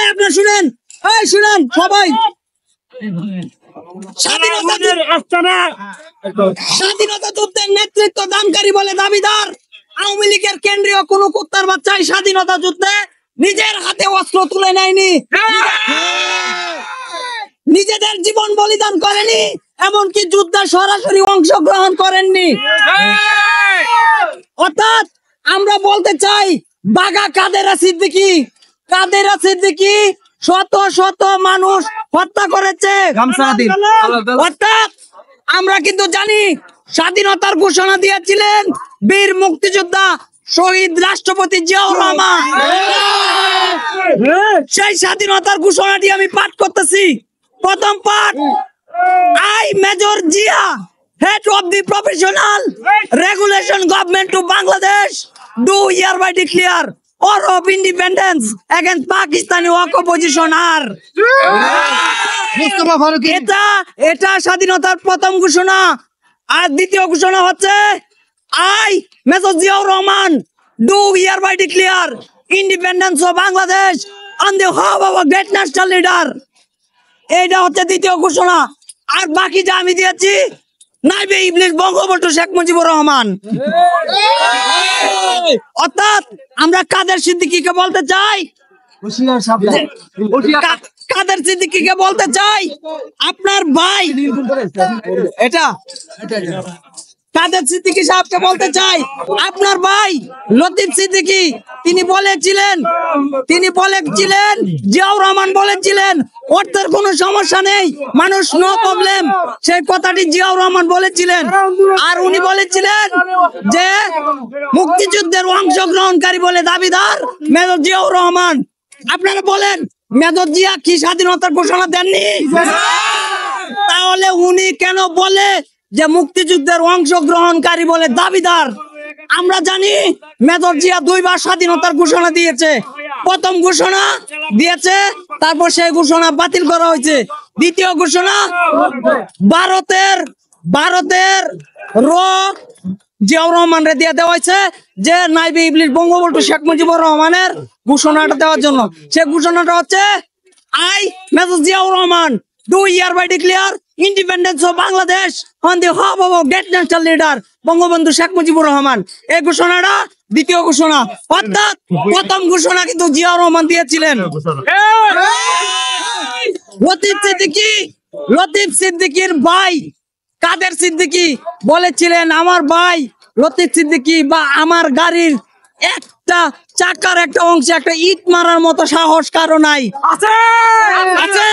আপনার শুনেন, শুনেন সবাই, স্বাধীনতা যুদ্ধের নেতৃত্ব দানকারী বলে দাবিদার আওয়ামী লীগের কেন্দ্রীয় কোন কুত্তার বাচ্চাই স্বাধীনতা যুদ্ধে নিজের হাতে অস্ত্র তুলে নেয়নি, নিজেদের জীবন বলিদান করেনি, এমনকি যুদ্ধে সরাসরি অংশগ্রহণ করেননি। অর্থাৎ আমরা বলতে চাই বাঘা কাদেরা সিদ্দিকী শত শত মানুষ হত্যা করেছে। অর্থাৎ আমরা কিন্তু জানি স্বাধীনতার ঘোষণা দিয়েছিলেন বীর মুক্তিযোদ্ধা শহীদ রাষ্ট্রপতি জিয়াউর রহমান। সেই স্বাধীনতার ঘোষণাটি আমি পাঠ করতেছি। প্রথম পাঠ, I Major Jia, head of the professional regulation government to Bangladesh, do hereby declare war of independence against Pakistani opposition আর এটা স্বাধীনতার প্রথম ঘোষণা। আর দ্বিতীয় ঘোষণা হচ্ছে I Major Jiaur Rahman do hereby declare independence of Bangladesh on the behalf of a great national leader। এইটা হচ্ছে দ্বিতীয় ঘোষণা। আর বাকি যা আমি দিয়েছি নাইবে ইবলিস বঙ্গবন্ধু শেখ মুজিবুর রহমান। অর্থাৎ আমরা কাদের সিদ্দিকীকে বলতে চাই, কাদের সিদ্দিকীকে বলতে চাই আপনার ভাই, এটা কাদের সিদ্দিকী সাহেবকে বলতে চাই আপনার ভাই লতিফ সিদ্দিকী তিনি বলেছিলেন জিয়াউর রহমান বলেছিলেন অর্থের কোনো সমস্যা নেই, মানুষ নো প্রবলেম, সেই কথাটি জিয়াউর রহমান বলেছিলেন। আর উনি বলেছিলেন যে মুক্তিযুদ্ধের অংশগ্রহণকারী বলে দাবিদার মেজর জিয়াউর রহমান। আপনারা বলেন মেজর জিয়া কি স্বাধীনতার ঘোষণা দেননি? তাহলে উনি কেন বলে যে মুক্তিযুদ্ধের অংশগ্রহণকারী বলে দাবিদার? আমরা জানি মেজর জিয়া দুইবার স্বাধীনতার ঘোষণা দিয়েছে। প্রথম ঘোষণা দিয়েছে, তারপর সেই ঘোষণা বাতিল করা হয়েছে। দ্বিতীয় ঘোষণা ভারতের জিয়াউর রহমানরে দিয়ে দেওয়া হয়েছে যে নাইবে ইবলিস বঙ্গবন্ধু শেখ মুজিবুর রহমানের ঘোষণাটা দেওয়ার জন্য। সেই ঘোষণাটা হচ্ছে I Major Jiaur Rahman do hereby declare independence of Bangladesh on the behalf of a great national leader Bangabandhu Sheikh Mujibur Rahman. এই ঘোষণাটা দ্বিতীয় ঘোষণা। অর্থাৎ প্রথম ঘোষণা কিন্তু জিয়াউর রহমান দিয়েছিলেন। লতিফ সিদ্দিকীর ভাই কাদের সিদ্দিকী বলেছিলেন আমার ভাই লতিফ সিদ্দিকী বা আমার গাড়ির একটা চাকার একটা অংশে একটা ইট মারার মতো সাহস কারো নাই। আছে